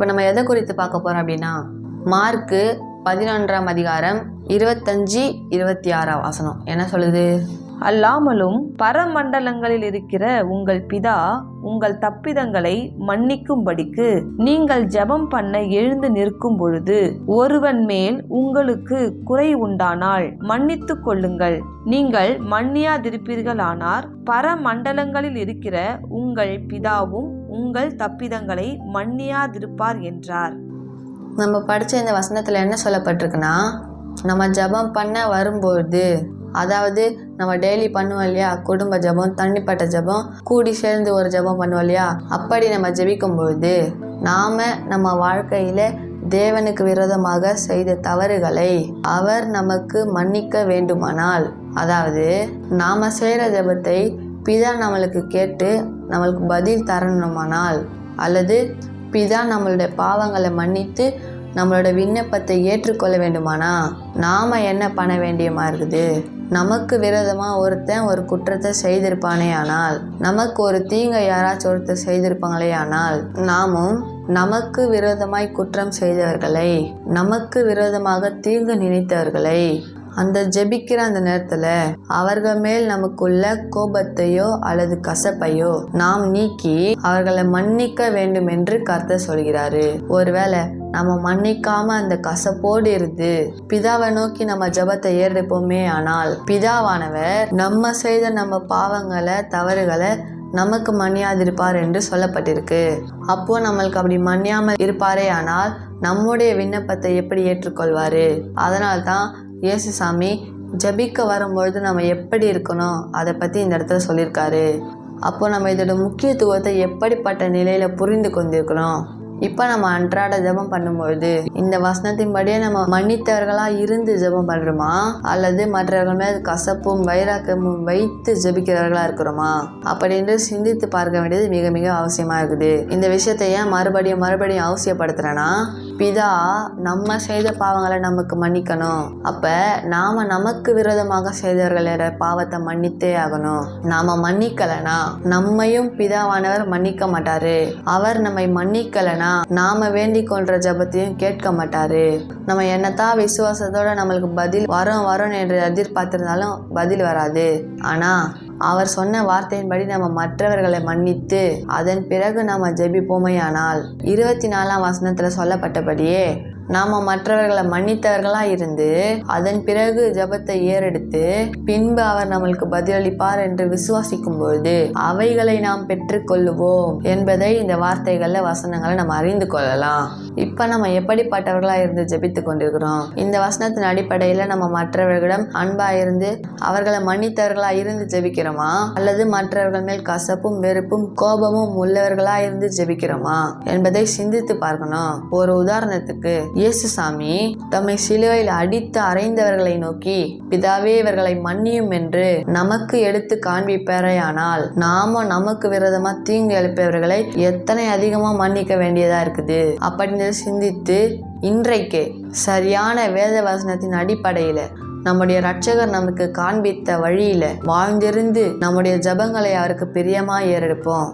இப்போ நம்ம எதை குறித்து பார்க்க போறோம் அப்படின்னா, மார்க்கு 11ஆம் அதிகாரம் 25-26 வசனம் என்ன சொல்லுது? அல்லாமலும் பரமண்டலங்களில் இருக்கிற உங்கள் பிதா உங்கள் தப்பிதங்களை மன்னிக்கும்படிக்கு நீங்கள் ஜெபம் பண்ண எழுந்து நிற்கும் பொழுது ஒருவன் மேல் உங்களுக்கு குறை உண்டானால் மன்னித்து கொள்ளுங்கள். நீங்கள் மன்னியாதிருப்பீர்களானார் பரமண்டலங்களில் இருக்கிற உங்கள் பிதாவும் உங்கள் தப்பிதங்களை மன்னியாதிருப்பார் என்றார். நம்ம படிச்ச இந்த வசனத்துல என்ன சொல்லப்பட்டிருக்குன்னா, நம்ம ஜெபம் பண்ண வரும்போது, அதாவது நம்ம டெய்லி பண்ணுவோம் இல்லையா, குடும்ப ஜெபம், தனிப்பட்ட ஜெபம், கூடி சேர்ந்து ஒரு ஜெபம் பண்ணுவோம் இல்லையா, அப்படி நம்ம ஜெபிக்கும் பொழுது நாம நம்ம வாழ்க்கையில தேவனுக்கு விரோதமாக செய்த தவறுகளை அவர் நமக்கு மன்னிக்க வேண்டுமானால், அதாவது நாம செய்கிற ஜெபத்தை பிதா நம்மளுக்கு கேட்டு நம்மளுக்கு பதில் தரணுமானால், அல்லது பிதா நம்மளுடைய பாவங்களை மன்னித்து நம்மளோட விண்ணப்பத்தை ஏற்றுக்கொள்ள வேண்டுமானா நாம என்ன பண்ண வேண்டியமா இருக்குது? நமக்கு விரோதமா ஒருத்தன் ஒரு குற்றத்தை செய்திருப்பானே ஆனால், நமக்கு ஒரு தீங்கை யாராச்சும் ஒருத்தர் செய்திருப்பாங்களே ஆனால், நாமும் நமக்கு விரோதமாய் குற்றம் செய்தவர்களை, நமக்கு விரோதமாக தீங்கு நினைத்தவர்களை அந்த ஜெபிக்கிற அந்த நேரத்துல அவர்கள் மேல் நமக்குள்ள கோபத்தையோ அல்லது கசப்பையோ நாம் நீக்கி அவர்களை மன்னிக்க வேண்டும் என்று கர்த்தர் சொல்கிறாரு. ஒருவேளை நம்ம மன்னிக்காம அந்த கசப்போடு இருந்து பிதாவை நோக்கி நம்ம ஜெபத்தை ஏறெடுப்போமே ஆனால், பிதாவானவர் நம்ம செய்த நம்ம பாவங்களை தவறுகளை நமக்கு மன்னியாதிருப்பார் என்று சொல்லப்பட்டிருக்கு. அப்போ நம்மளுக்கு அப்படி மன்னியாமல் இருப்பாரே ஆனால் நம்முடைய விண்ணப்பத்தை எப்படி ஏற்றுக்கொள்வாரு? அதனால்தான் இயேசுசாமி ஜபிக்க வரும்பொழுது நம்ம எப்படி இருக்கணும் அதை பற்றி இந்த இடத்துல சொல்லியிருக்காரு. அப்போ நம்ம இதோட முக்கியத்துவத்தை எப்படிப்பட்ட நிலையில் புரிந்து கொண்டிருக்கிறோம்? இப்போ நம்ம அன்றாட ஜெபம் பண்ணும்பொழுது இந்த வசனத்தின்படியே நம்ம மன்னித்தவர்களாக இருந்து ஜெபம் பண்ணுறோமா, அல்லது மற்றவர்கள் மேல் கசப்பும் வைராக்கமும் வைத்து ஜெபிக்கிறவர்களாக இருக்கிறோமா அப்படின்னு சிந்தித்து பார்க்க வேண்டியது மிக மிக அவசியமாக இருக்குது. இந்த விஷயத்தை ஏன் மறுபடியும் அவசியப்படுத்துறேன்னா, பிதா நம்ம செய்த பாவங்களை நமக்கு மன்னிக்கணும். அப்போ நாம் நமக்கு விரோதமாக செய்தவர்களோட பாவத்தை மன்னித்தே ஆகணும். நாம் மன்னிக்கலைன்னா நம்மையும் பிதாவானவர் மன்னிக்க மாட்டாரு. அவர் நம்மை மன்னிக்கலைன்னா நாம வேண்டிக் கொள்ற ஜபத்தையும் கேட்க மாட்டாரு. நம்ம என்னத்தான் விசுவாசத்தோட நம்மளுக்கு பதில் வரும் என்று எதிர்பார்த்திருந்தாலும் பதில் வராது. ஆனா அவர் சொன்ன வார்த்தையின்படி நம்ம மற்றவர்களை மன்னித்து அதன் பிறகு நாம ஜெபிப்போமையானால் 24ஆம் வசனத்துல சொல்லப்பட்டபடியே நாம மற்றவர்களை மன்னித்தவர்களா இருந்து அதன் பிறகு ஜெபத்தை ஏறெடுத்து பின்பு அவர் நம்மளுக்கு பதிலளிப்பார் என்று விசுவாசிக்கும் பொழுது அவைகளை நாம் பெற்றுக்கொள்ளுவோம் என்பதை இந்த வார்த்தைகள்ல வசனங்களை நம்ம அறிந்து கொள்ளலாம். இப்ப நம்ம எப்படிப்பட்டவர்களா இருந்து ஜெபித்து கொண்டிருக்கிறோம்? இந்த வசனத்தின் அடிப்படையில நம்ம மற்றவர்களிடம் அன்பா இருந்து அவர்களை மன்னித்தவர்களா இருந்து ஜெபிக்கிறோமா, அல்லது மற்றவர்கள் மேல் கசப்பும் வெறுப்பும் கோபமும் உள்ளவர்களா இருந்து ஜெபிக்கிறோமா என்பதை சிந்தித்து பார்க்கணும். ஒரு உதாரணத்துக்கு, இயேசுசாமி தம்மை சிலுவையில் அடித்து அறைந்தவர்களை நோக்கி பிதாவே இவர்களை மன்னியும் என்று நமக்கு எடுத்து காண்பிப்பாரையானால் நாம நமக்கு விரோதமா தீங்கு எழுப்பவர்களை எத்தனை அதிகமா மன்னிக்க வேண்டியதா இருக்குது அப்படின்னு சிந்தித்து இன்றைக்கு சரியான வேத வசனத்தின் அடிப்படையில நம்முடைய இரட்சகர் நமக்கு காண்பித்த வழியில வாழ்ந்திருந்து நம்முடைய ஜெபங்களை அவருக்கு பிரியமா ஏறெடுப்போம்.